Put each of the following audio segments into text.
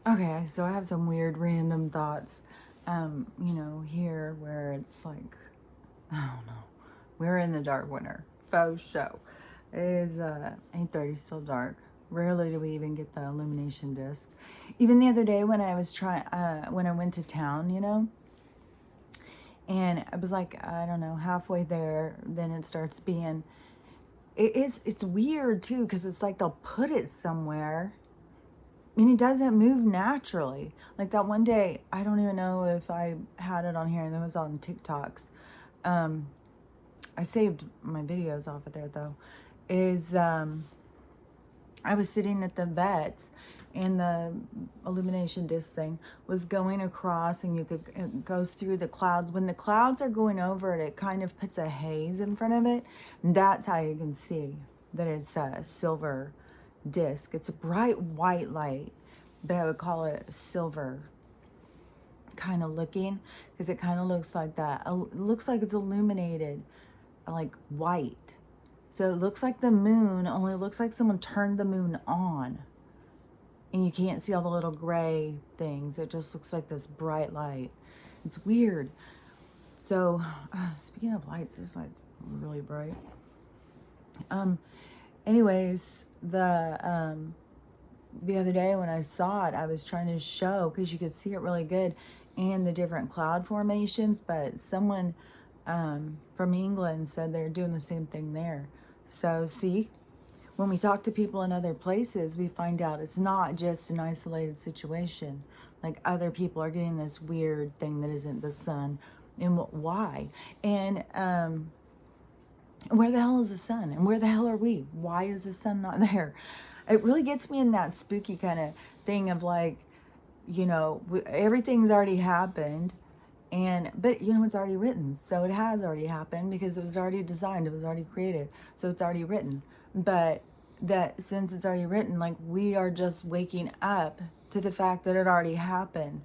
Okay, so I have some weird random thoughts. Here where it's like, I don't know. We're in the dark winter. Faux show. It is 8:30, still dark. Rarely do we even get the illumination disc. Even the other day when I was trying when I went to town, and I was like, I don't know, halfway there, then it starts being it's weird too, because it's like they'll put it somewhere and it doesn't move naturally. Like that one day, I don't even know if I had it on here, and it was on TikToks. Um, I saved my videos off of there though. Is I was sitting at the vet's, and the illumination disc thing was going across, and it goes through the clouds. When the clouds are going over it, it kind of puts a haze in front of it. And that's how you can see that it's a silver disc. It's a bright white light, but I would call it silver kind of looking, because it kind of looks like that. It looks like it's illuminated like white. So it looks like the moon, only looks like someone turned the moon on. And you can't see all the little gray things. It just looks like this bright light. It's weird. So, speaking of lights, this light's really bright. Anyways, the other day when I saw it, I was trying to show, because you could see it really good, and the different cloud formations, but someone from England said they're doing the same thing there. So see, when we talk to people in other places, we find out it's not just an isolated situation. Like other people are getting this weird thing that isn't the sun. And why? And where the hell is the sun? And where the hell are we? Why is the sun not there? It really gets me in that spooky kind of thing of like, everything's already happened. But it's already written. So it has already happened because it was already designed. It was already created. So it's already written. But that since it's already written, like we are just waking up to the fact that it already happened.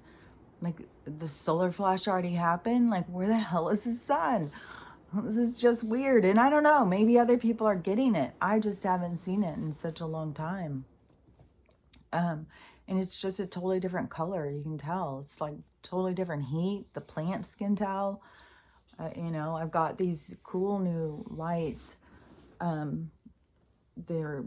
Like the solar flash already happened. Like where the hell is the sun? This is just weird. And I don't know, maybe other people are getting it. I just haven't seen it in such a long time. And it's just a totally different color. You can tell it's like totally different heat. The plants can tell. I've got these cool new lights. They're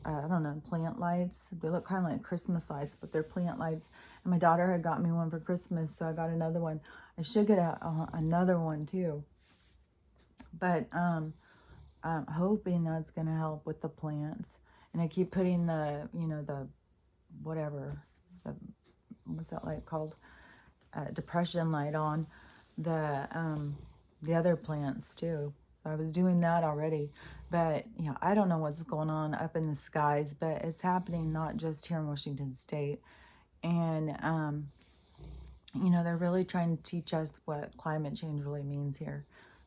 I don't know, plant lights. They look kind of like Christmas lights, but they're plant lights. And my daughter had got me one for Christmas, so I got another one. I should get another one too. But I'm hoping that's going to help with the plants. And I keep putting the whatever, the, what's that light called? Depression light on the other plants too. I was doing that already, but I don't know what's going on up in the skies, but it's happening not just here in Washington State. And they're really trying to teach us what climate change really means here.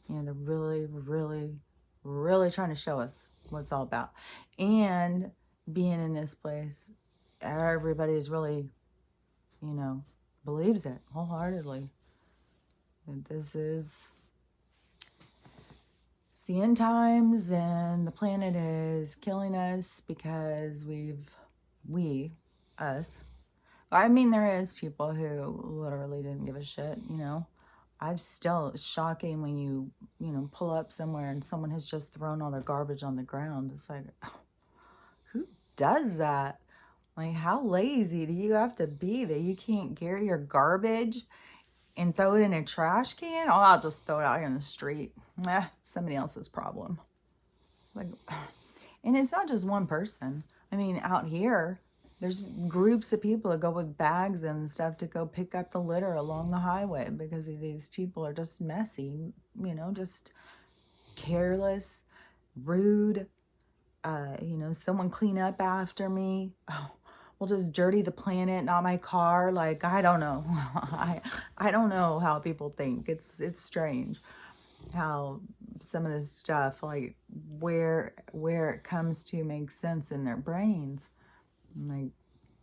They're really, really, really trying to show us what it's all about. And being in this place, everybody is really, believes it wholeheartedly. That this is the end times and the planet is killing us because us. I mean, there is people who literally didn't give a shit, it's shocking when you pull up somewhere and someone has just thrown all their garbage on the ground. It's like, who does that? Like, how lazy do you have to be that you can't carry your garbage and throw it in a trash can? Oh, I'll just throw it out here in the street. Somebody else's problem. Like, and it's not just one person. I mean, out here, there's groups of people that go with bags and stuff to go pick up the litter along the highway because these people are just messy, just careless, rude. Someone clean up after me. Oh, we'll just dirty the planet, not my car. Like, I don't know. I don't know how people think. It's strange how some of this stuff, like where it comes to, makes sense in their brains. Like,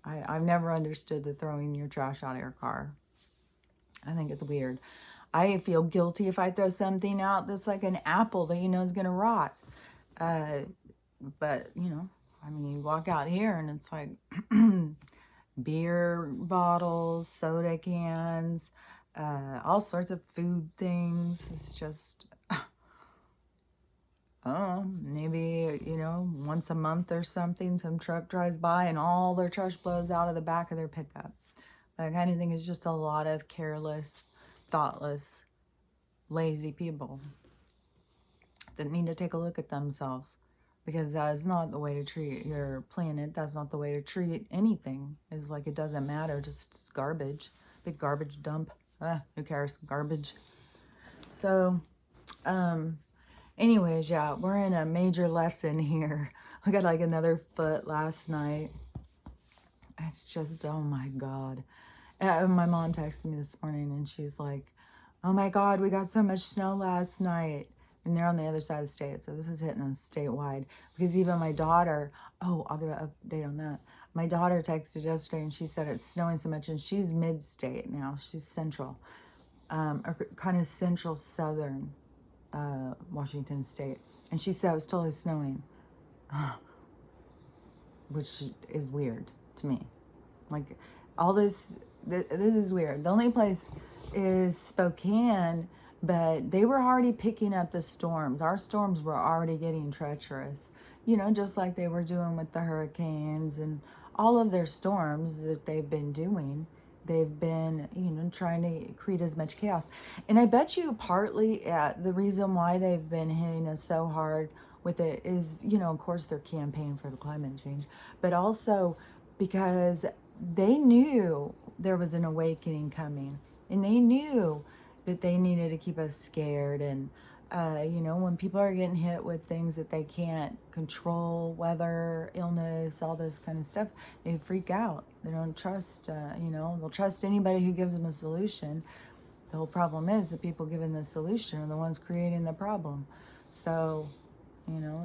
I've never understood the throwing your trash out of your car. I think it's weird. I feel guilty if I throw something out that's like an apple that is going to rot. But, I mean, you walk out here and it's like beer bottles, soda cans, all sorts of food things. It's just, oh, maybe, once a month or something, some truck drives by and all their trash blows out of the back of their pickup. That kind of thing is just a lot of careless, thoughtless, lazy people that need to take a look at themselves, because that is not the way to treat your planet. That's not the way to treat anything. It's like it doesn't matter, just it's garbage. Big garbage dump. Who cares? Garbage. So, anyways, yeah, we're in a major lesson here. I got like another foot last night. It's just, oh my God. My mom texted me this morning and she's like, oh my God, we got so much snow last night. And they're on the other side of the state, so this is hitting us statewide. Because even my daughter, I'll give an update on that. My daughter texted yesterday and she said it's snowing so much, and she's mid-state now. She's central, or kind of central southern Washington state. And she said it was totally snowing, which is weird to me. Like, all this is weird. The only place is Spokane, but they were already picking up the storms. Our storms were already getting treacherous, just like they were doing with the hurricanes and all of their storms that they've been doing. They've been, trying to create as much chaos. And I bet you partly the reason why they've been hitting us so hard with it is, of course, their campaign for the climate change, but also because they knew there was an awakening coming, and they knew that they needed to keep us scared. And when people are getting hit with things that they can't control, weather, illness, all this kind of stuff, they freak out. They don't trust, they'll trust anybody who gives them a solution. The whole problem is the people giving the solution are the ones creating the problem. So,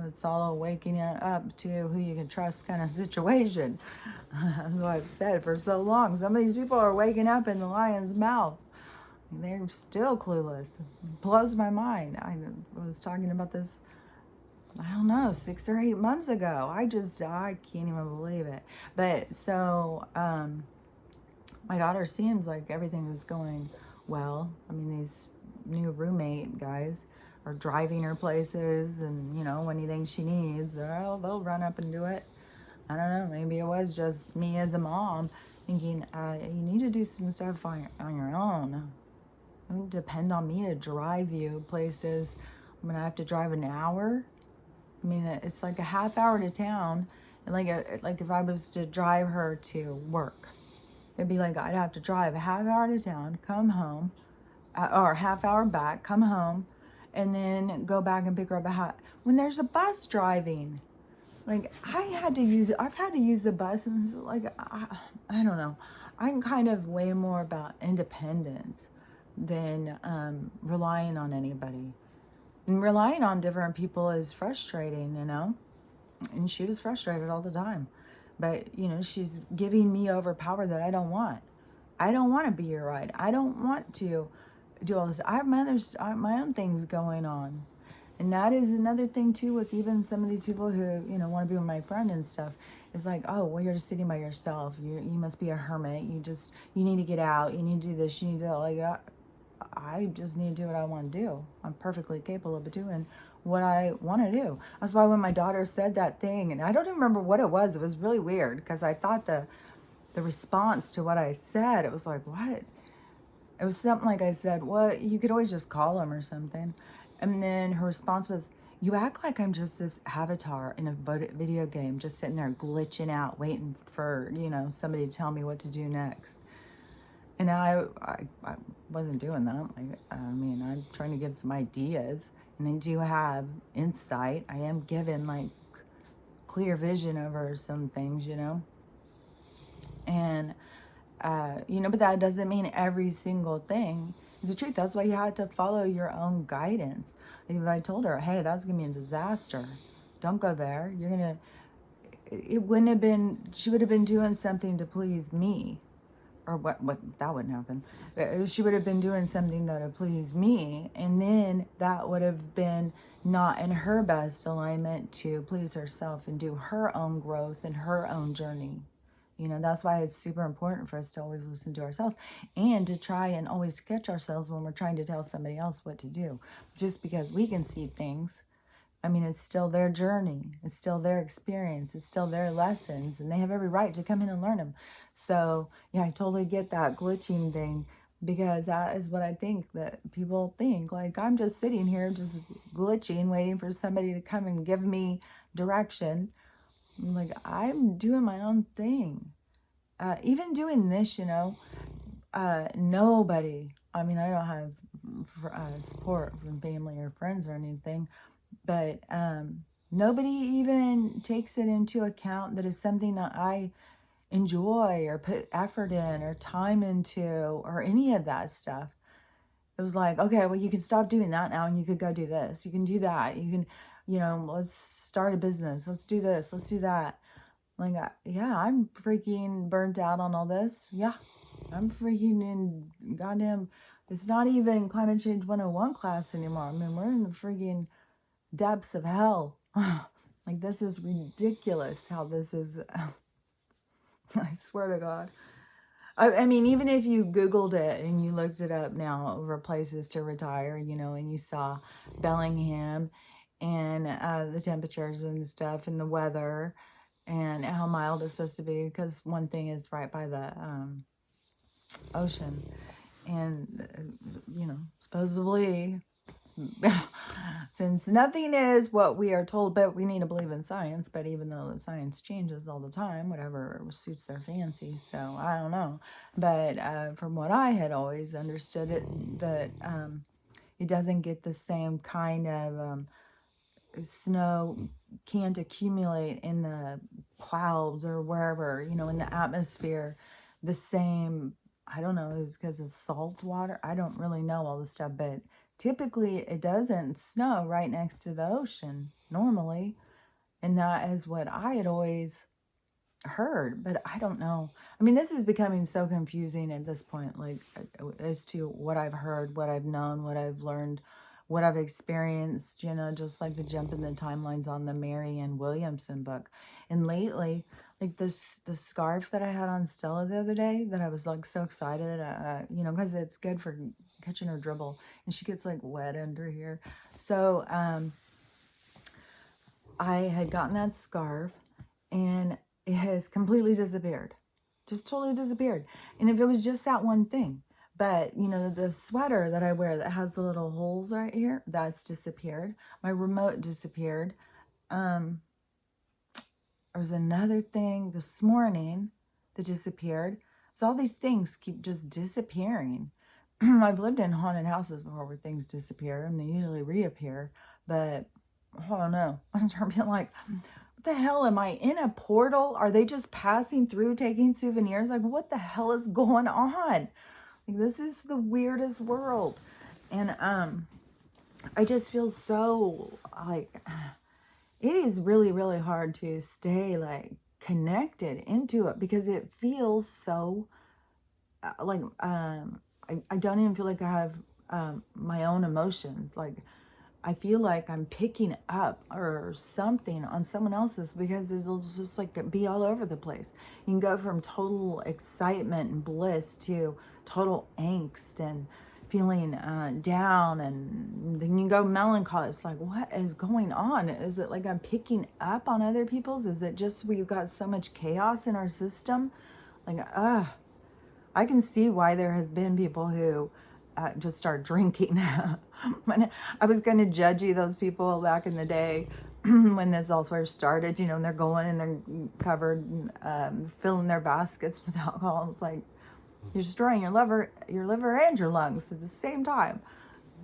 it's all waking up to who you can trust kind of situation. That's what I've said for so long. Some of these people are waking up in the lion's mouth. They're still clueless. It blows my mind. I was talking about this, I don't know, 6 or 8 months ago. I can't even believe it. But so, my daughter seems like everything is going well. I mean, these new roommate guys are driving her places, and anything she needs, they'll run up and do it. I don't know, maybe it was just me as a mom thinking, you need to do some stuff on your own. Don't depend on me to drive you places. I'm gonna have to drive an hour. I mean, it's like a half hour to town, and like if I was to drive her to work, it'd be like I'd have to drive a half hour to town, come home, or a half hour back, come home, and then go back and pick her up when there's a bus driving. Like, I've had to use the bus, and it's like, I don't know. I'm kind of way more about independence than relying on anybody. And relying on different people is frustrating, and she was frustrated all the time. But, she's giving me over power that I don't want. I don't want to be your ride. I don't want to do all this. I have my own things going on. And that is another thing too, with even some of these people who, want to be with my friend and stuff. It's like, oh, well, you're just sitting by yourself. You must be a hermit. You need to get out. You need to do this. You need to do that. Like, I just need to do what I want to do. I'm perfectly capable of doing what I want to do. That's why when my daughter said that thing, and I don't even remember what it was really weird, because I thought the response to what I said, it was like, what? It was something like I said, well, you could always just call him or something. And then her response was, you act like I'm just this avatar in a video game, just sitting there glitching out, waiting for, somebody to tell me what to do next. And I wasn't doing that. I'm trying to give some ideas, and I do have insight. I am given clear vision over some things, and but that doesn't mean every single thing is the truth. That's why you have to follow your own guidance. If I told her, hey, that's gonna be a disaster, don't go there. It wouldn't have been. She would have been doing something to please me. Or what that wouldn't happen. She would have been doing something that would please me, and then that would have been not in her best alignment to please herself and do her own growth and her own journey. You know, that's why it's super important for us to always listen to ourselves and to try and always catch ourselves when we're trying to tell somebody else what to do. Just because we can see things, I mean, it's still their journey. It's still their experience. It's still their lessons. And they have every right to come in and learn them. So, yeah, I totally get that glitching thing, because that is what I think that people think. Like, I'm just sitting here just glitching, waiting for somebody to come and give me direction. Like, I'm doing my own thing. Even doing this, you know, nobody, I mean, I don't have support from family or friends or anything, but nobody even takes it into account that it's something that I enjoy or put effort in or time into or any of that stuff. It was like, okay, well, you can stop doing that now and you could go do this. You can do that. You can, you know, let's start a business. Let's do this. Let's do that. Like, yeah, I'm freaking burnt out on all this. Yeah, I'm freaking in goddamn, it's not even climate change 101 class anymore. I mean, we're in the freaking depths of hell. Like, this is ridiculous how this is. I swear to God. I mean, even if you Googled it and you looked it up now over places to retire, you know, and you saw Bellingham and the temperatures and stuff and the weather and how mild it's supposed to be, because one thing is right by the ocean. And, you know, supposedly, since nothing is what we are told, but we need to believe in science. But even though the science changes all the time, whatever suits their fancy. So I don't know. But from what I had always understood it, that it doesn't get the same kind of snow can't accumulate in the clouds or wherever, you know, in the atmosphere, the same. I don't know, it's because of salt water. I don't really know all this stuff, but typically it doesn't snow right next to the ocean normally. And that is what I had always heard, but I don't know. I mean, this is becoming so confusing at this point, like, as to what I've heard, what I've known, what I've learned, what I've experienced, you know, just like the jump in the timelines on the Marianne Williamson book. And lately, like the scarf that I had on Stella the other day, that I was like so excited, you know, because it's good for catching her dribble, and she gets like wet under here. So I had gotten that scarf, and it has completely disappeared. Just totally disappeared. And if it was just that one thing. But, you know, the sweater that I wear that has the little holes right here, that's disappeared. My remote disappeared. There was another thing this morning that disappeared. So all these things keep just disappearing. I've lived in haunted houses before where things disappear and they usually reappear. But, I don't know. I'm starting being like, what the hell, am I in a portal? Are they just passing through taking souvenirs? Like, what the hell is going on? Like, this is the weirdest world. And I just feel so like, it is really, really hard to stay like connected into it, because it feels so like I don't even feel like I have my own emotions. Like, I feel like I'm picking up or something on someone else's, because it'll just like be all over the place. You can go from total excitement and bliss to total angst and feeling down, and then you go melancholy. It's like, what is going on? Is it like I'm picking up on other people's? Is it just we've got so much chaos in our system? Like, I can see why there has been people who just start drinking. When I was going to judge those people back in the day when this all first started, you know, and they're going and they're covered, filling their baskets with alcohol. It's like, you're destroying your liver and your lungs at the same time.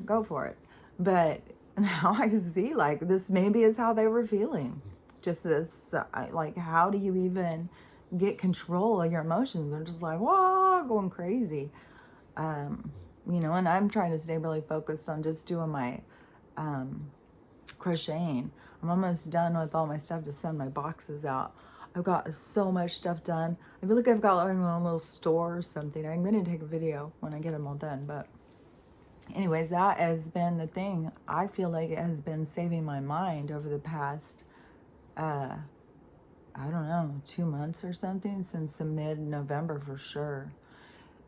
Go for it. But now I can see, like, this maybe is how they were feeling. Just this, like, how do you even get control of your emotions? They're just like, whoa, going crazy. You know, and I'm trying to stay really focused on just doing my crocheting. I'm almost done with all my stuff to send my boxes out. I've got so much stuff done. I feel like I've got like my own little store or something. I'm going to take a video when I get them all done. But anyways, that has been the thing. I feel like it has been saving my mind over the past I don't know, 2 months or something, since the mid-November for sure.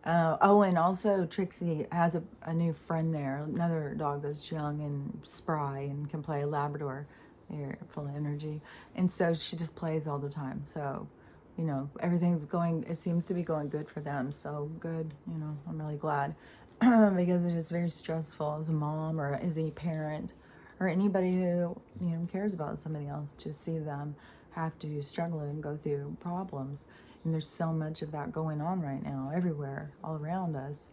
Oh, and also Trixie has a new friend there, another dog that's young and spry and can play Labrador. They're full of energy. And so she just plays all the time. So, everything's going, it seems to be going good for them. So good, I'm really glad. Because it is very stressful as a mom or as a parent or anybody who, cares about somebody else to see them have to struggle and go through problems. And there's so much of that going on right now, everywhere, all around us.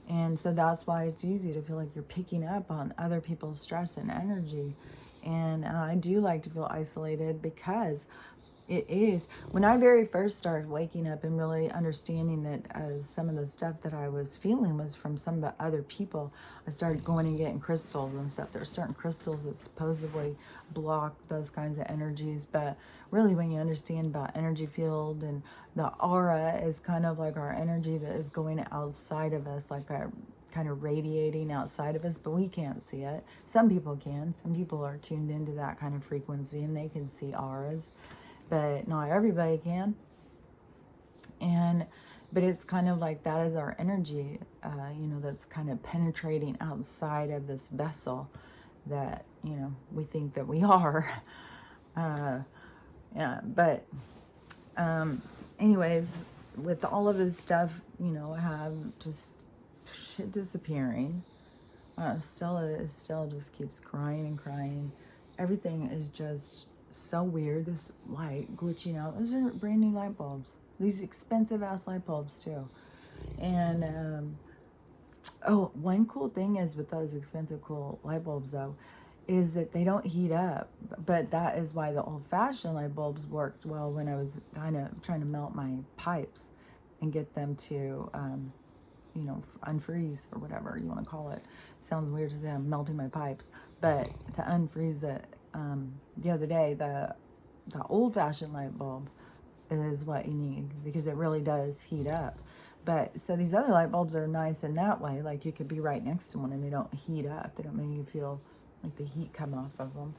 And so that's why it's easy to feel like you're picking up on other people's stress and energy. And I do like to feel isolated because it is. When I very first started waking up and really understanding that some of the stuff that I was feeling was from some of the other people, I started going and getting crystals and stuff. There's certain crystals that supposedly block those kinds of energies. But really, when you understand about energy field and the aura is kind of like our energy that is going outside of us, like a kind of radiating outside of us, but we can't see it. Some people can. Some people are tuned into that kind of frequency and they can see auras, but not everybody can. But it's kind of like that is our energy, that's kind of penetrating outside of this vessel that, we think that we are. Yeah, but anyways, with all of this stuff, I have just shit disappearing. Stella still just keeps crying and crying. Everything is just so weird. This light glitching out. Those are brand new light bulbs. These expensive ass light bulbs too. And one cool thing is with those expensive cool light bulbs though, is that they don't heat up. But that is why the old-fashioned light bulbs worked well when I was kind of trying to melt my pipes and get them to unfreeze or whatever you want to call it. Sounds weird to say I'm melting my pipes, but to unfreeze it, the other day, the old-fashioned light bulb is what you need because it really does heat up. But so these other light bulbs are nice in that way, like you could be right next to one and they don't heat up. They don't make you feel like the heat come off of them.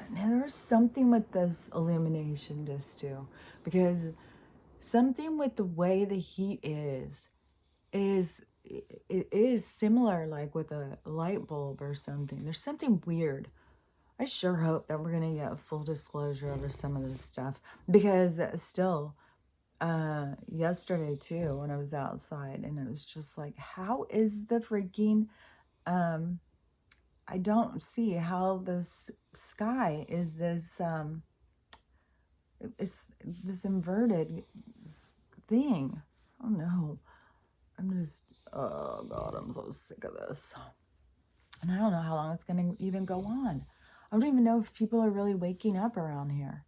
Now there's something with this illumination disc too, because something with the way the heat it is similar like with a light bulb or something. There's something weird. I sure hope that we're going to get a full disclosure over some of this stuff because still yesterday too when I was outside and it was just like, how is the freaking I don't see how this sky is this it's this inverted thing. Oh no. Oh God, I'm so sick of this. And I don't know how long it's going to even go on. I don't even know if people are really waking up around here.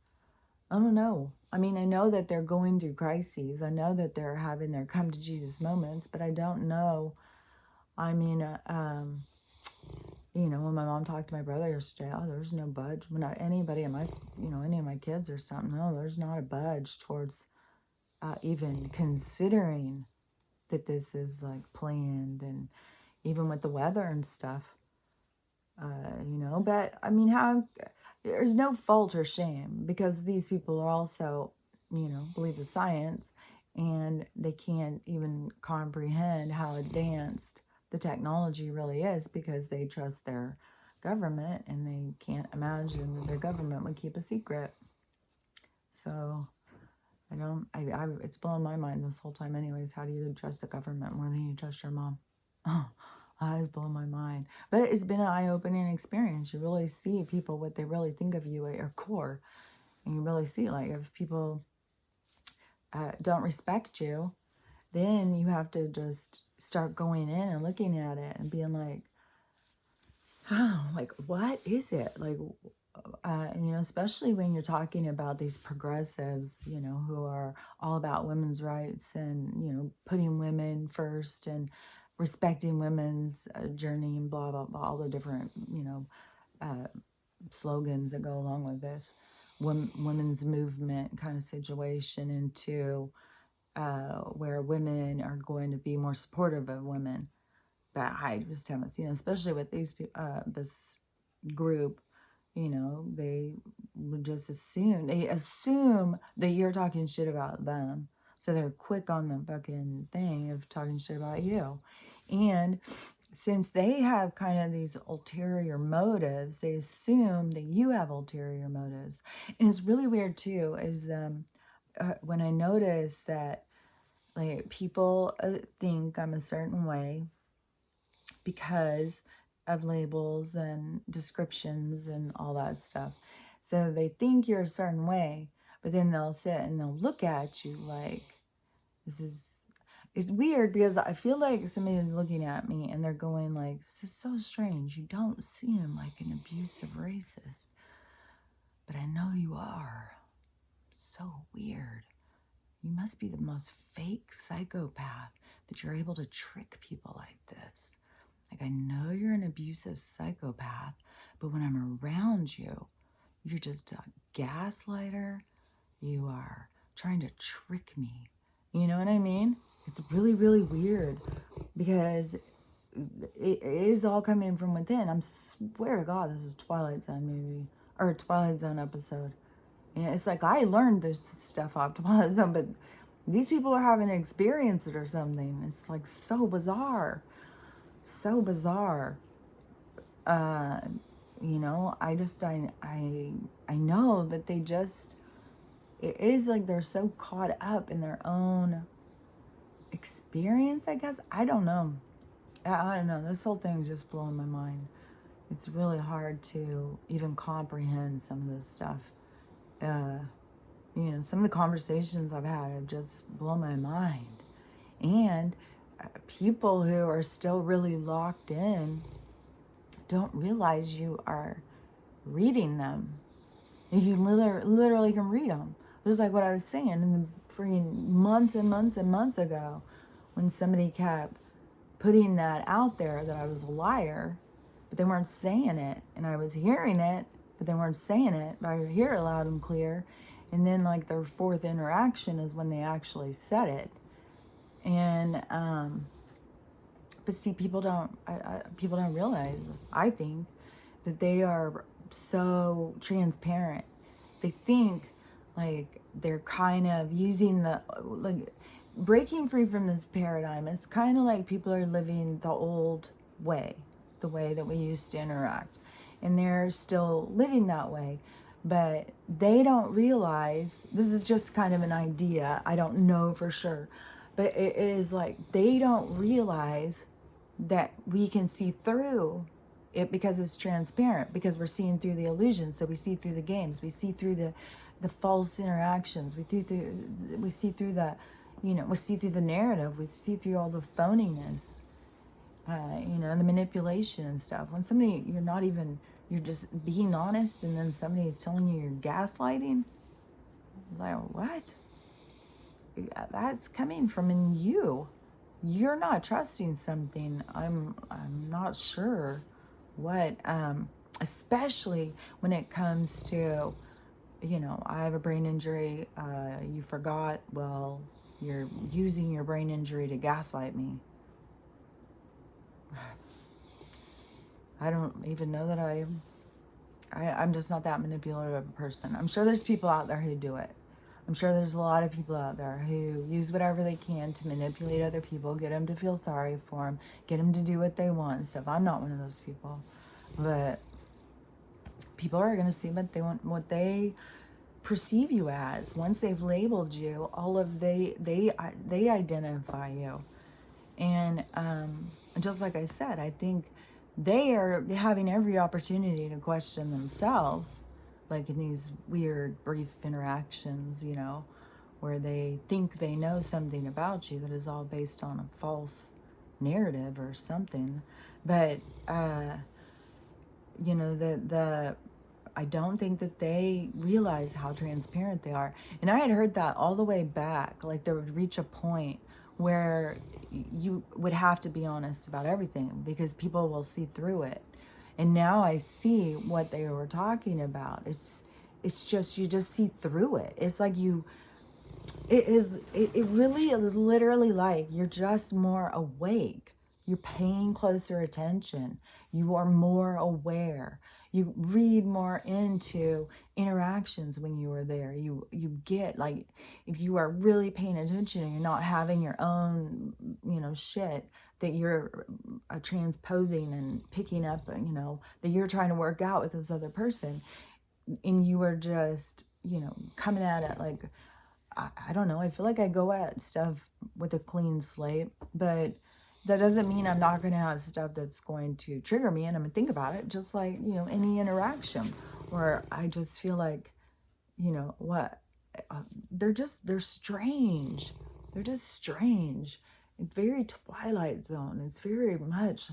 I don't know. I mean, I know that they're going through crises. I know that they're having their come to Jesus moments, but I don't know. I mean, when my mom talked to my brother yesterday, oh, there's no budge. When anybody in my, any of my kids or something, no, there's not a budge towards even considering that this is like planned, and even with the weather and stuff, but I mean, there's no fault or shame because these people are also, believe the science and they can't even comprehend how advanced the technology really is because they trust their government and they can't imagine that their government would keep a secret. So it's blown my mind this whole time anyways. How do you trust the government more than you trust your mom? Oh, it's blown my mind. But it's been an eye-opening experience. You really see people, what they really think of you at your core. And you really see, like, if people don't respect you, then you have to just start going in and looking at it and being like, oh, like, what is it? Like, especially when you're talking about these progressives, who are all about women's rights and, putting women first and respecting women's journey and blah, blah, blah, all the different, slogans that go along with this women's movement kind of situation into where women are going to be more supportive of women. But I just haven't seen, especially with these this group, You know, they would just assume that you're talking shit about them. So they're quick on the fucking thing of talking shit about you. And since they have kind of these ulterior motives, they assume that you have ulterior motives. And it's really weird too, is when I notice that like people think I'm a certain way because of labels and descriptions and all that stuff. So they think you're a certain way, but then they'll sit and they'll look at you like, this is, it's weird because I feel like somebody is looking at me and they're going like, this is so strange. You don't seem like an abusive racist, but I know you are. So weird. You must be the most fake psychopath that you're able to trick people like this. Like, I know you're an abusive psychopath, but when I'm around you, you're just a gaslighter. You are trying to trick me. You know what I mean? It's really, really weird because it is all coming from within. I swear to God, this is Twilight Zone movie or Twilight Zone episode. And it's like I learned this stuff off Twilight Zone, but these people are having to experience it or something. It's like so bizarre. So bizarre. You know, I know that they just, it is like they're so caught up in their own experience, I guess. I don't know. I don't know. This whole thing is just blowing my mind. It's really hard to even comprehend some of this stuff. You know, some of the conversations I've had have just blown my mind. And people who are still really locked in don't realize you are reading them. You literally can read them. Just like what I was saying in the freaking months and months and months ago when somebody kept putting that out there that I was a liar, but they weren't saying it. And I was hearing it, but they weren't saying it. But I hear it loud and clear. And then like their fourth interaction is when they actually said it. And, but see, people don't realize, I think, that they are so transparent. They think like they're kind of using like breaking free from this paradigm. It's kind of like people are living the old way, the way that we used to interact. And they're still living that way. But they don't realize, this is just kind of an idea, I don't know for sure, but it is like they don't realize that we can see through it because it's transparent, because we're seeing through the illusions. So we see through the games, we see through the false interactions, we see through the, you know, we see through the narrative, we see through all the phoniness, you know, and the manipulation and stuff. When somebody, you're just being honest, and then somebody is telling you you're gaslighting, like, what? That's coming from in you. You're not trusting something. I'm not sure what, especially when it comes to, you know, I have a brain injury, you forgot, well, you're using your brain injury to gaslight me. I don't even know that I'm just not that manipulative of a person. I'm sure there's people out there who do it. I'm sure there's a lot of people out there who use whatever they can to manipulate other people, get them to feel sorry for them, get them to do what they want and stuff. I'm not one of those people. But people are going to see what they want, what they perceive you as. Once they've labeled you, they identify you. And just like I said, I think they are having every opportunity to question themselves, like in these weird brief interactions, you know, where they think they know something about you that is all based on a false narrative or something. But you know, I don't think that they realize how transparent they are. And I had heard that all the way back, like there would reach a point where you would have to be honest about everything because people will see through it. And now I see what they were talking about. It's just, you just see through it. It's like it really is literally like you're just more awake. You're paying closer attention. You are more aware. You read more into interactions when you are there. You get, like, if you are really paying attention and you're not having your own, shit that you're transposing and picking up, that you're trying to work out with this other person, and you are just, coming at it like, I don't know, I feel like I go at stuff with a clean slate, but that doesn't mean I'm not going to have stuff that's going to trigger me, and I'm going to think about it, just like, any interaction where I just feel like, what, they're strange. They're just strange. It's very Twilight Zone. It's very much,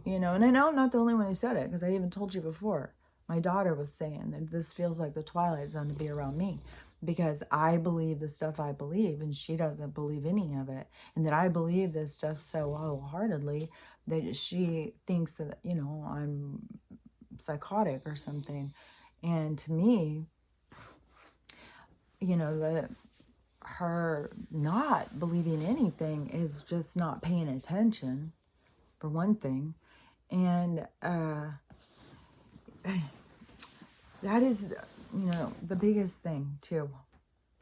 and I know I'm not the only one who said it, because I even told you before. My daughter was saying that this feels like the Twilight Zone to be around me, because I believe the stuff I believe and she doesn't believe any of it. And that I believe this stuff so wholeheartedly that she thinks that, I'm psychotic or something. And to me, that her not believing anything is just not paying attention, for one thing. And that is, the biggest thing too,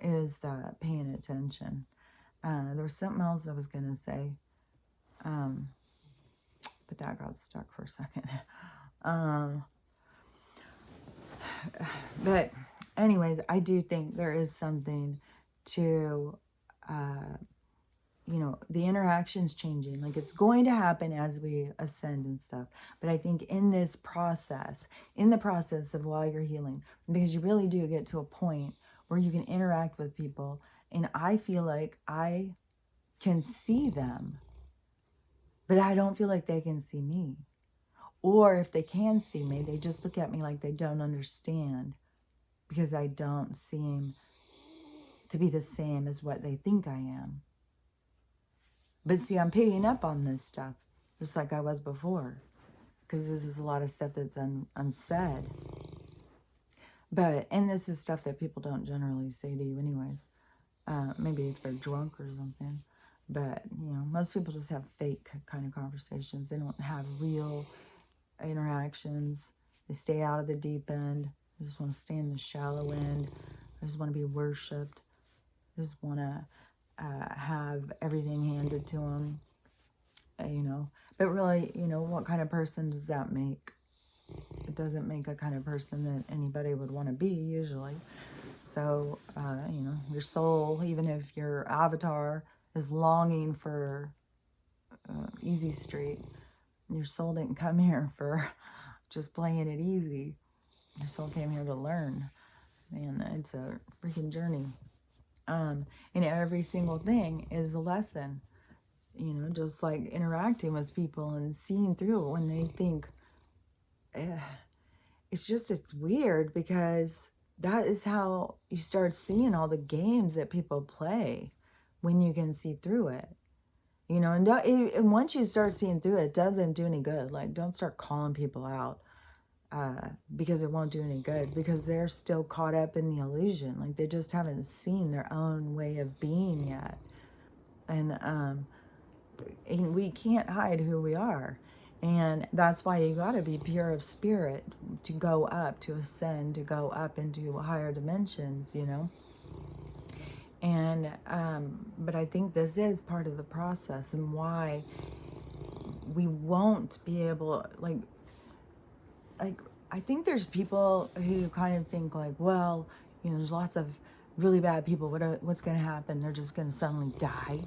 is the paying attention. There was something else I was going to say, but that got stuck for a second. But anyways, I do think there is something to, the interactions changing. Like, it's going to happen as we ascend and stuff. But I think in the process of while you're healing, because you really do get to a point where you can interact with people, and I feel like I can see them, but I don't feel like they can see me. Or if they can see me, they just look at me like they don't understand, because I don't seem to be the same as what they think I am. But see, I'm picking up on this stuff, just like I was before, because this is a lot of stuff that's unsaid. And this is stuff that people don't generally say to you anyways. Maybe if they're drunk or something. But, most people just have fake kind of conversations. They don't have real interactions. They stay out of the deep end. They just want to stay in the shallow end. They just want to be worshipped. They just want to have everything handed to them. But really, what kind of person does that make? It doesn't make a kind of person that anybody would want to be, usually. So, your soul, even if your avatar is longing for easy street, your soul didn't come here for just playing it easy. Your soul came here to learn. And it's a freaking journey. And every single thing is a lesson. Just like interacting with people and seeing through it when they think, it's weird, because that is how you start seeing all the games that people play, when you can see through it. And once you start seeing through it, it doesn't do any good. Like, don't start calling people out, because it won't do any good, because they're still caught up in the illusion. Like, they just haven't seen their own way of being yet. And we can't hide who we are. And that's why you got to be pure of spirit to go up, to ascend, to go up into higher dimensions, And, but I think this is part of the process, and why we won't be able, like, I think there's people who kind of think like, well, there's lots of really bad people. What's going to happen? They're just going to suddenly die.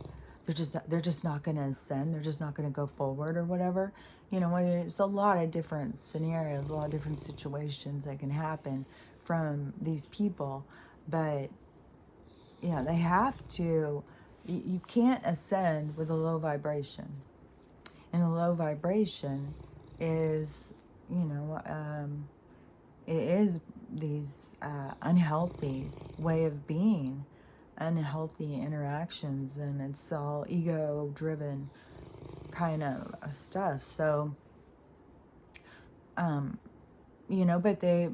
They're just not going to ascend. They're just not going to go forward or whatever. It's a lot of different scenarios, a lot of different situations that can happen from these people. But yeah, they have to, you can't ascend with a low vibration. And a low vibration is, it is these unhealthy way of being, unhealthy interactions, and it's all ego-driven kind of stuff. So, but they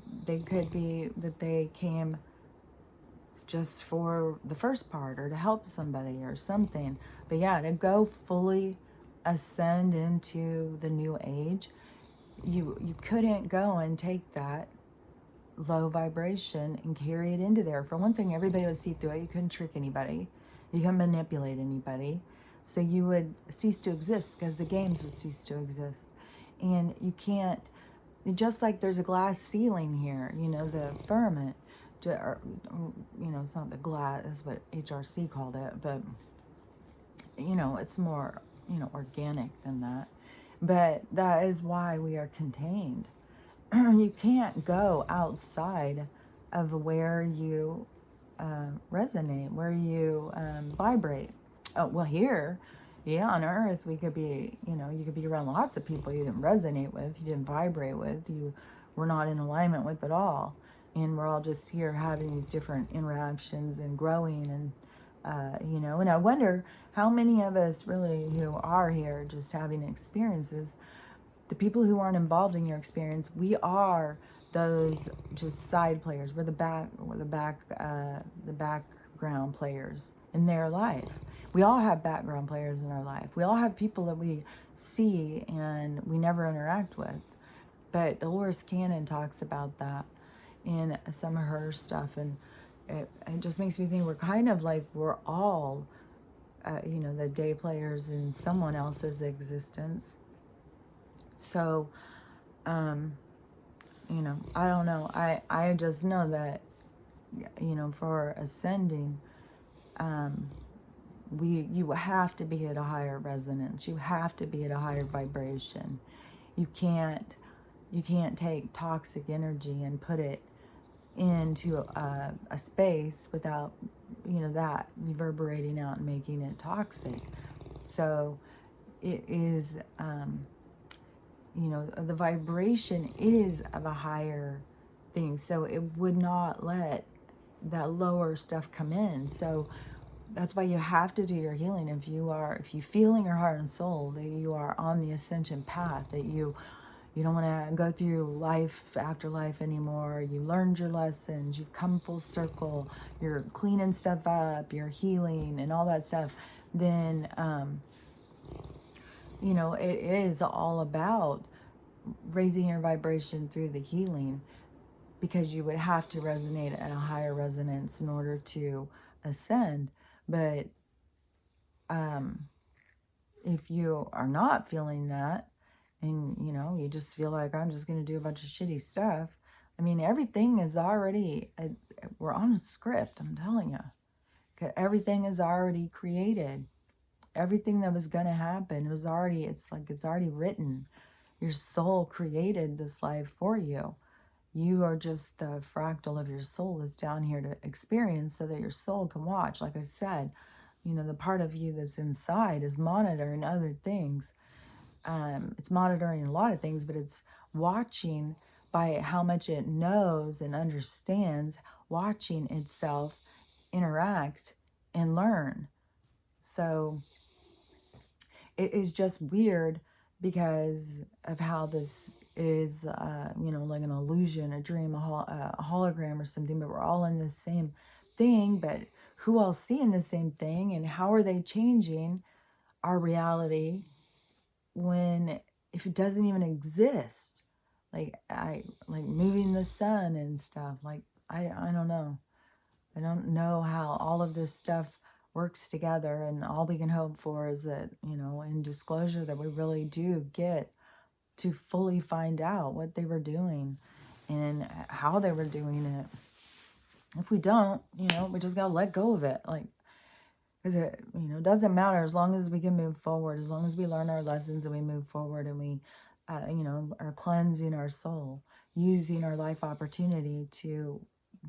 could be that they came just for the first part, or to help somebody or something. But yeah, to go fully ascend into the new age, you couldn't go and take that low vibration and carry it into there. For one thing, everybody would see through it. You couldn't trick anybody. You couldn't manipulate anybody. So you would cease to exist because the games would cease to exist. And you can't, just like there's a glass ceiling here, the firmament, it's not the glass, that's what HRC called it, but, it's more, organic than that. But that is why we are contained. You can't go outside of where you resonate, where you vibrate. Oh, well, here, yeah, on Earth, we could be, you could be around lots of people you didn't resonate with, you didn't vibrate with, you were not in alignment with at all. And we're all just here having these different interactions and growing and, and I wonder how many of us really who are here just having experiences, the people who aren't involved in your experience, we are those just side players. We're the background players in their life. We all have background players in our life. We all have people that we see and we never interact with. But Dolores Cannon talks about that in some of her stuff, and it just makes me think we're kind of like we're all, the day players in someone else's existence. So, I don't know. I just know that, for ascending, you have to be at a higher resonance. You have to be at a higher vibration. You can't take toxic energy and put it into a space without, that reverberating out and making it toxic. So it is, the vibration is of a higher thing. So it would not let that lower stuff come in. So that's why you have to do your healing. If you feel in your heart and soul that you are on the ascension path, that you don't want to go through life after life anymore, you learned your lessons, you've come full circle, you're cleaning stuff up, you're healing and all that stuff, then, it is all about raising your vibration through the healing, because you would have to resonate at a higher resonance in order to ascend. But if you are not feeling that, and you just feel like I'm just going to do a bunch of shitty stuff, I mean, everything is already, we're on a script, I'm telling you. Everything is already created. Everything that was going to happen was already, it's already written. Your soul created this life for you. You are just the fractal of your soul that's down here to experience so that your soul can watch. Like I said, the part of you that's inside is monitoring other things. It's monitoring a lot of things, but it's watching by how much it knows and understands, watching itself interact and learn. So it is just weird because of how this is, like an illusion, a dream, a hologram or something, but we're all in the same thing. But who all seeing the same thing, and how are they changing our reality if it doesn't even exist? Like moving the sun and stuff. Like I don't know. I don't know how all of this stuff works together, and all we can hope for is that, in disclosure, that we really do get to fully find out what they were doing and how they were doing it. If we don't, we just gotta let go of it. Like, because it, doesn't matter as long as we can move forward, as long as we learn our lessons and we move forward and we, are cleansing our soul, using our life opportunity to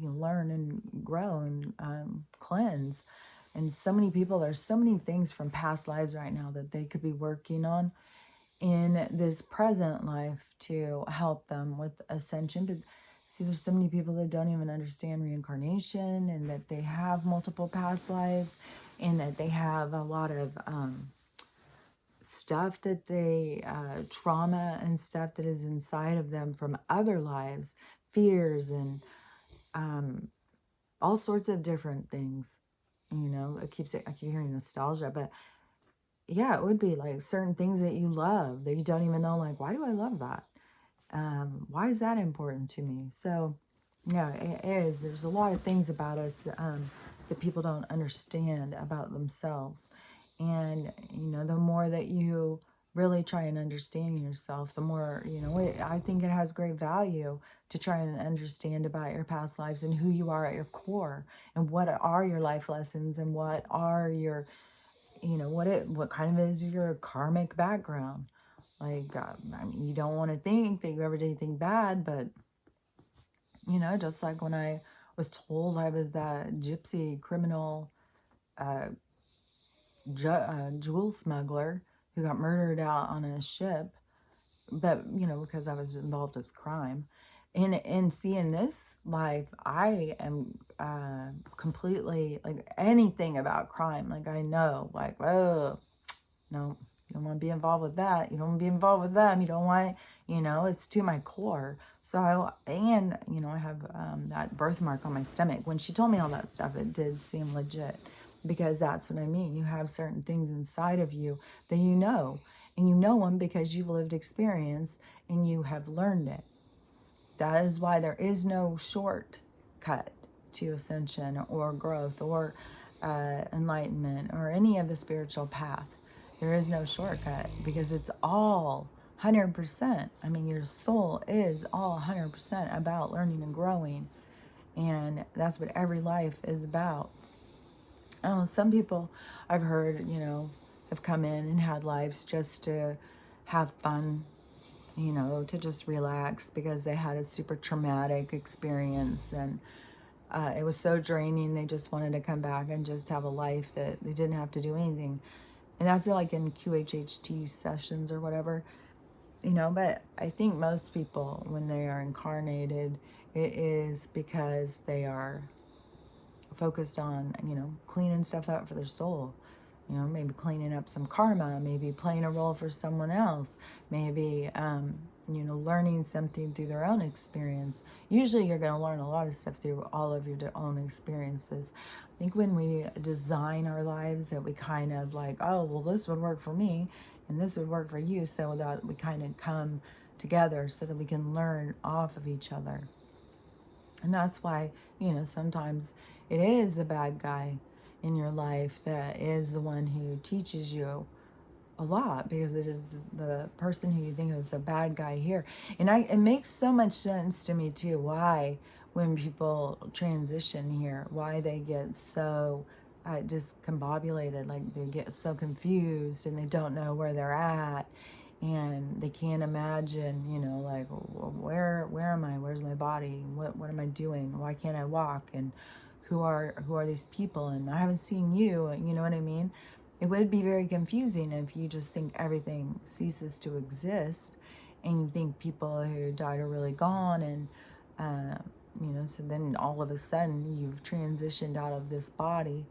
learn and grow and cleanse. And so many people, there's so many things from past lives right now that they could be working on in this present life to help them with ascension. But see, there's so many people that don't even understand reincarnation, and that they have multiple past lives, and that they have a lot of stuff that they, trauma and stuff that is inside of them from other lives, fears and all sorts of different things. I keep hearing nostalgia, but yeah, it would be like certain things that you love that you don't even know, like, why do I love that? Why is that important to me? So, yeah, it is. There's a lot of things about us that people don't understand about themselves. And, the more that you really try and understand yourself, the more, I think it has great value to try and understand about your past lives and who you are at your core and what are your life lessons and what are your, what kind of is your karmic background. Like, I mean, you don't want to think that you ever did anything bad, but, just like when I was told I was that gypsy criminal jewel smuggler who got murdered out on a ship, but, because I was involved with crime. And see, in this life, I am completely, like, anything about crime. Like, I know, like, oh, no, you don't want to be involved with that. You don't want to be involved with them. You don't want, it's to my core. So, I have that birthmark on my stomach. When she told me all that stuff, it did seem legit, because that's what I mean. You have certain things inside of you that and you know them because you've lived experience and you have learned it. That is why there is no shortcut to ascension or growth or enlightenment or any of the spiritual path. There is no shortcut because it's all 100%. I mean, your soul is all 100% about learning and growing. And that's what every life is about. Some people I've heard, have come in and had lives just to have fun, to just relax because they had a super traumatic experience and it was so draining. They just wanted to come back and just have a life that they didn't have to do anything. And that's like in QHHT sessions or whatever, but I think most people, when they are incarnated, it is because they are focused on, cleaning stuff up for their soul. Maybe cleaning up some karma, maybe playing a role for someone else, maybe, learning something through their own experience. Usually you're going to learn a lot of stuff through all of your own experiences. I think when we design our lives that we kind of like, oh, well, this would work for me and this would work for you, so that we kind of come together so that we can learn off of each other. And that's why, sometimes it is the bad guy in your life that is the one who teaches you a lot, because it is the person who you think is a bad guy here. And it makes so much sense to me too, why when people transition here, why they get so discombobulated, like they get so confused and they don't know where they're at. And they can't imagine, like, where am I? Where's my body? What am I doing? Why can't I walk? And who are these people? And I haven't seen you. You know what I mean? It would be very confusing if you just think everything ceases to exist, and you think people who died are really gone, and so then all of a sudden you've transitioned out of this body,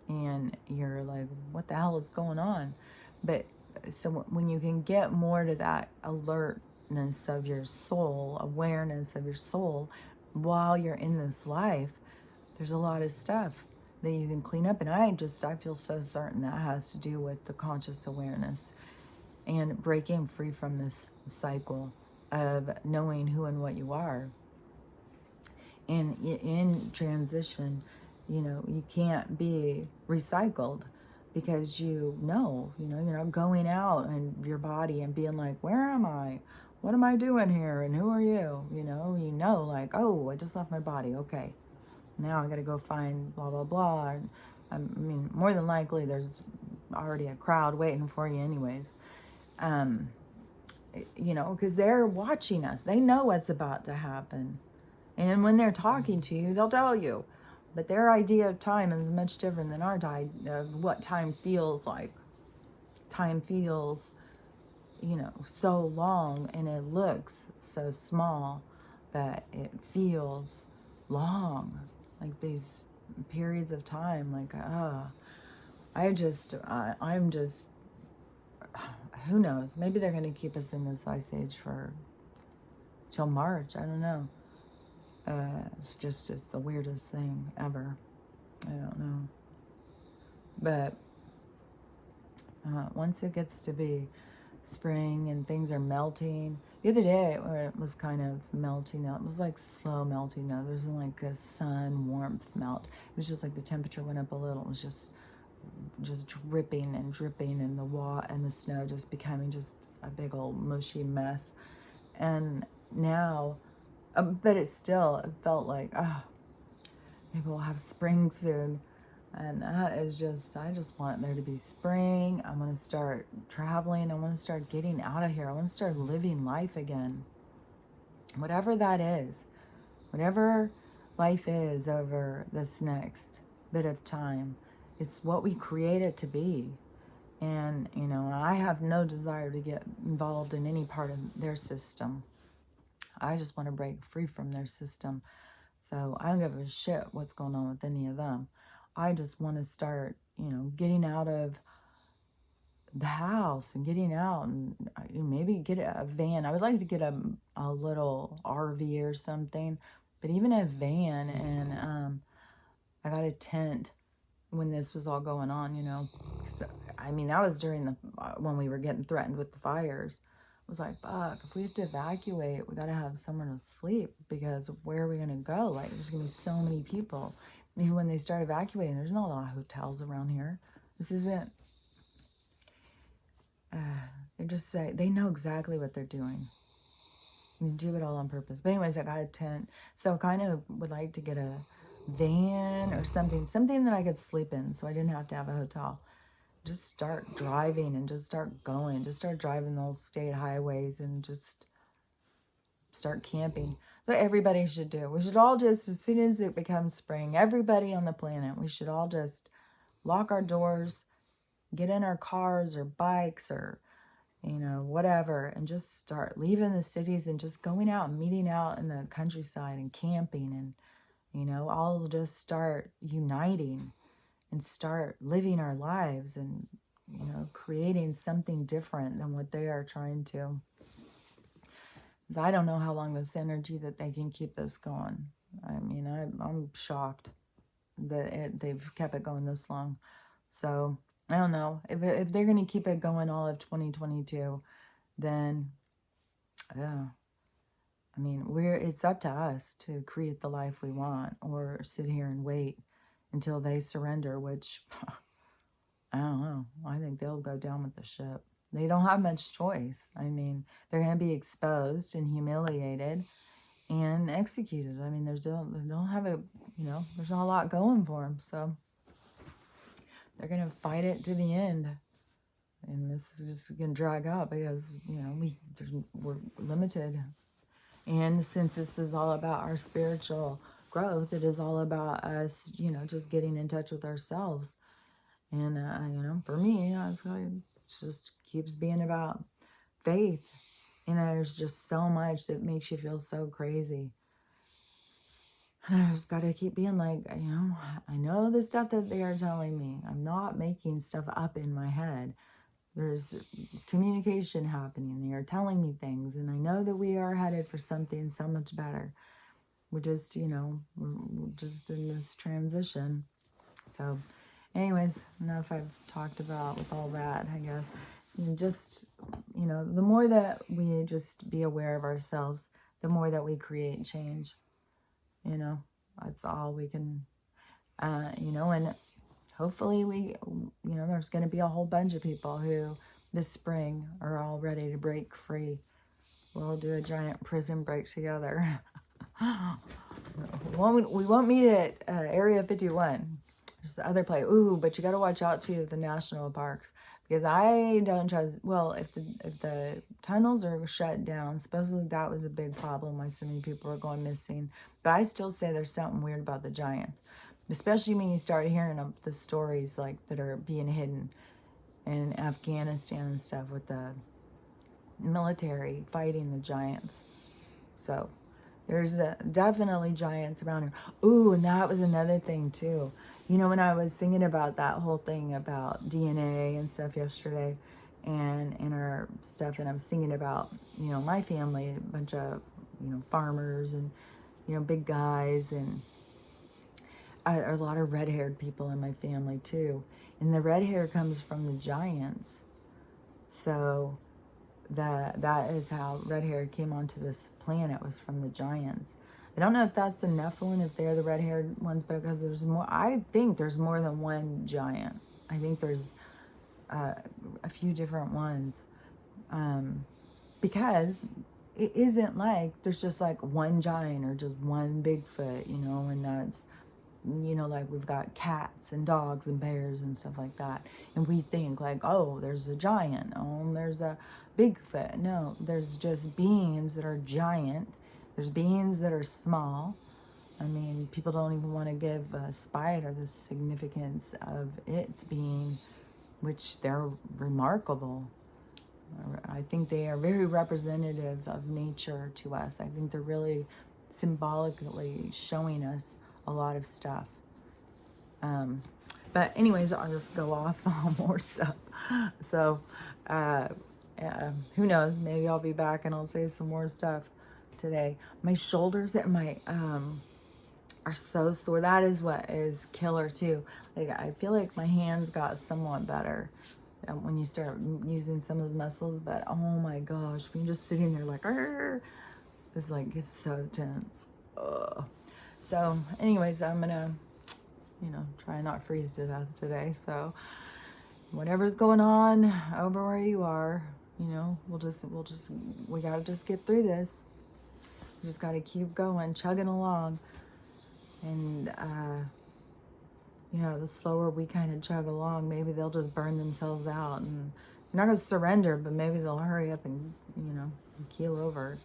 and you're like, what the hell is going on? But so when you can get more to that alertness of your soul, awareness of your soul while you're in this life, there's a lot of stuff that you can clean up. And I feel so certain that has to do with the conscious awareness and breaking free from this cycle of knowing who and what you are. And in transition, you can't be recycled, because you're not going out and your body and being like, where am I? What am I doing here? And who are you? Like, oh, I just left my body. Okay. Now I got to go find blah, blah, blah. And, I mean, more than likely there's already a crowd waiting for you anyways. Because they're watching us. They know what's about to happen. And when they're talking to you, they'll tell you. But their idea of time is much different than our idea of what time feels like. Time feels, so long, and it looks so small, but it feels long. Like these periods of time, like, I'm just, who knows? Maybe they're going to keep us in this ice age till March. I don't know. It's the weirdest thing ever. I don't know. But once it gets to be spring and things are melting The other day, where it was kind of melting out, it was like slow melting though. There wasn't like a sun warmth melt. It was just like the temperature went up a little. It was just dripping and dripping, and the snow just becoming just a big old mushy mess. And now, but it felt like, maybe we'll have spring soon. And that is just, I just want there to be spring. I want to start traveling. I want to start getting out of here. I want to start living life again. Whatever that is, whatever life is over this next bit of time, is what we create it to be. And, I have no desire to get involved in any part of their system. I just want to break free from their system. So I don't give a shit what's going on with any of them. I just want to start, getting out of the house and getting out and maybe get a van. I would like to get a little RV or something, but even a van. And I got a tent when this was all going on, 'cause, that was during when we were getting threatened with the fires. I was like, fuck, if we have to evacuate, we got to have somewhere to sleep, because where are we going to go? Like, there's going to be so many people. Even when they start evacuating, there's not a lot of hotels around here. This isn't, they just say, they know exactly what they're doing. They do it all on purpose. But anyways, I got a tent. So I kind of would like to get a van or something that I could sleep in, so I didn't have to have a hotel. Just start driving and just start going. Just start driving those state highways and just start camping. What everybody should do. We should all just, as soon as it becomes spring, everybody on the planet, we should all just lock our doors, get in our cars or bikes or, whatever, and just start leaving the cities and just going out and meeting out in the countryside and camping, and, all just start uniting and start living our lives and, creating something different than what they are trying to. Because I don't know how long this energy that they can keep this going. I'm shocked that they've kept it going this long. So I don't know if they're going to keep it going all of 2022, then yeah. It's up to us to create the life we want, or sit here and wait until they surrender, which I don't know. I think they'll go down with the ship. They don't have much choice. They're going to be exposed and humiliated and executed. They don't have there's not a lot going for them. So they're going to fight it to the end. And this is just going to drag out because, we're limited. And since this is all about our spiritual growth, it is all about us, just getting in touch with ourselves. And, for me, it just keeps being about faith. There's just so much that makes you feel so crazy. And I just got to keep being like, I know the stuff that they are telling me. I'm not making stuff up in my head. There's communication happening. They are telling me things. And I know that we are headed for something so much better. We're just, we're just in this transition. So anyways, enough I've talked about with all that, I guess. And just, the more that we just be aware of ourselves, the more that we create change. That's all we can, and hopefully there's going to be a whole bunch of people who this spring are all ready to break free. We'll do a giant prison break together. We won't meet at Area 51. There's the other place. Ooh, but you got to watch out to the national parks, because I don't trust. Well, if the tunnels are shut down, supposedly that was a big problem why so many people are going missing. But I still say there's something weird about the giants, especially when you start hearing of the stories like that are being hidden in Afghanistan and stuff with the military fighting the giants. So there's definitely giants around here. Ooh, and that was another thing too. When I was thinking about that whole thing about DNA and stuff yesterday, and in our stuff, and I was thinking about, my family, a bunch of, farmers and, big guys, and a lot of red-haired people in my family too. And the red hair comes from the giants. So that is how red hair came onto this planet, was from the giants. I don't know if that's the Nephilim, if they're the red-haired ones, but because there's more, I think there's more than one giant. I think there's a few different ones, because it isn't like there's just like one giant or just one Bigfoot, and that's, like we've got cats and dogs and bears and stuff like that. And we think like, oh, there's a giant, oh, there's a Bigfoot. No, there's just beings that are giant. There's beings that are small. I mean, people don't even want to give a spider the significance of its being, which they're remarkable. I think they are very representative of nature to us. I think they're really symbolically showing us a lot of stuff. But anyways, I'll just go off on more stuff. So, who knows? Maybe I'll be back and I'll say some more stuff today. My shoulders and my are so sore. That is what is killer too. Like, I feel like my hands got somewhat better when you start using some of the muscles, but oh my gosh, when you're just sitting there like, it's so tense. Ugh. So anyways, I'm gonna, try not freeze to death today. So whatever's going on over where you are, we gotta just get through this. We just gotta keep going, chugging along. And the slower we kind of chug along, maybe they'll just burn themselves out, and they're not going to surrender, but maybe they'll hurry up and, keel over,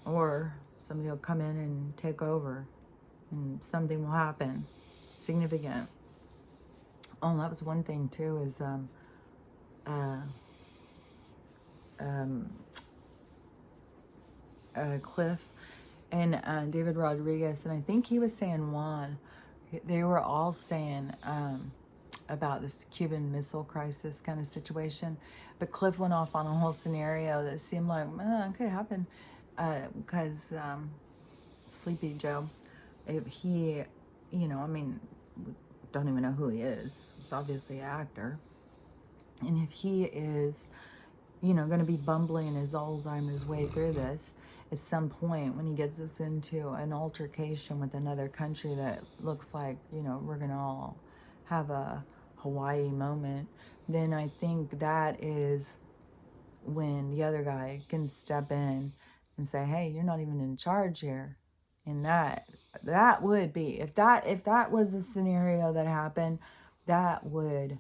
or somebody will come in and take over, and something will happen significant. Oh, that was one thing too, is Cliff and David Rodriguez, and I think he was saying Juan. They were all saying about this Cuban Missile Crisis kind of situation. But Cliff went off on a whole scenario that seemed like, it could happen. Because Sleepy Joe, if he, we don't even know who he is. He's obviously an actor. And if he is, going to be bumbling his Alzheimer's way through this, at some point when he gets us into an altercation with another country that looks like, we're going to all have a Hawaii moment, then I think that is when the other guy can step in and say, hey, you're not even in charge here. And that would be, if that was a scenario that happened, that would,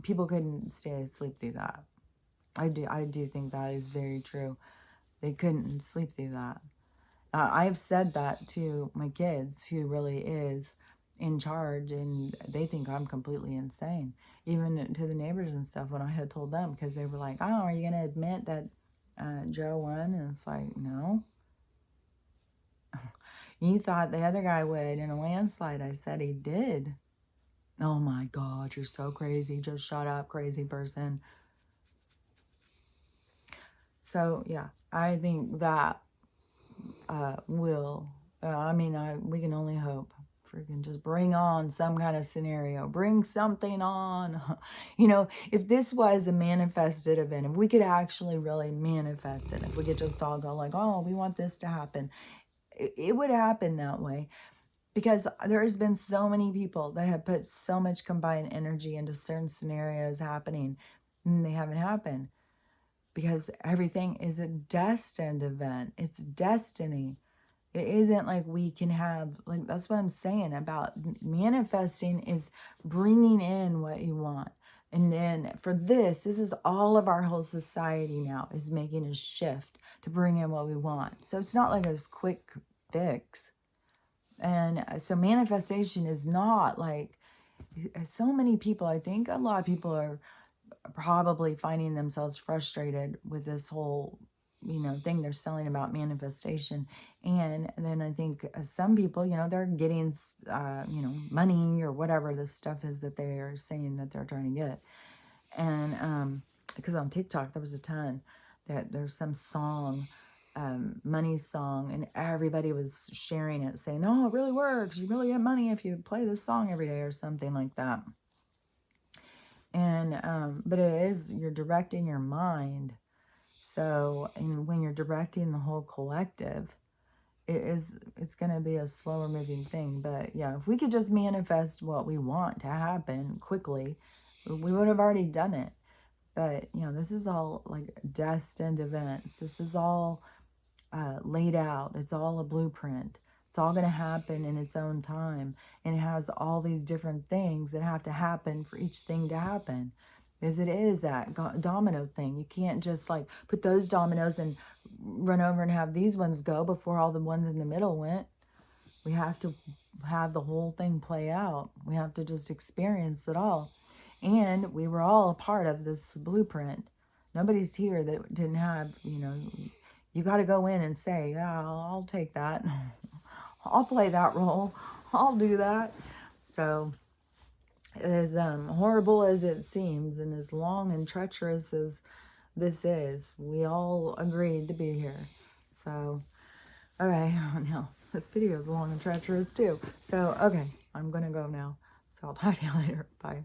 people couldn't stay asleep through that. I do think that is very true. They couldn't sleep through that. I've said that to my kids, who really is in charge, and they think I'm completely insane. Even to the neighbors and stuff, when I had told them, because they were like, oh, are you going to admit that Joe won? And it's like, no. You thought the other guy would in a landslide. I said he did. Oh my God, you're so crazy. Just shut up, crazy person. So, yeah, I think that will, we can only hope. Freaking just bring on some kind of scenario. Bring something on. If this was a manifested event, if we could actually really manifest it, if we could just all go like, oh, we want this to happen, it would happen that way. Because there has been so many people that have put so much combined energy into certain scenarios happening, and they haven't happened. Because everything is a destined event. It's destiny. It isn't like we can have, like, that's what I'm saying about manifesting, is bringing in what you want. And then for this is all of our whole society now is making a shift to bring in what we want. So it's not like a quick fix. And so manifestation is not like, so many people, I think a lot of people are probably finding themselves frustrated with this whole, thing they're selling about manifestation. And then I think some people, they're getting, money or whatever the stuff is that they are saying that they're trying to get. And because on TikTok, there was a ton that there's some song, money song, and everybody was sharing it, saying, oh, it really works. You really get money if you play this song every day or something like that. And, but you're directing your mind. So, and when you're directing the whole collective, it's going to be a slower moving thing. But yeah, if we could just manifest what we want to happen quickly, we would have already done it. But, this is all like destined events. This is all laid out. It's all a blueprint. It's all going to happen in its own time. And it has all these different things that have to happen for each thing to happen. As it is that domino thing. You can't just like put those dominoes and run over and have these ones go before all the ones in the middle went. We have to have the whole thing play out. We have to just experience it all. And we were all a part of this blueprint. Nobody's here that didn't have, you got to go in and say, yeah, I'll take that. I'll play that role. I'll do that. So, as horrible as it seems and as long and treacherous as this is, we all agreed to be here. So, okay, now this video is long and treacherous too. So, okay, I'm going to go now. So I'll talk to you later. Bye.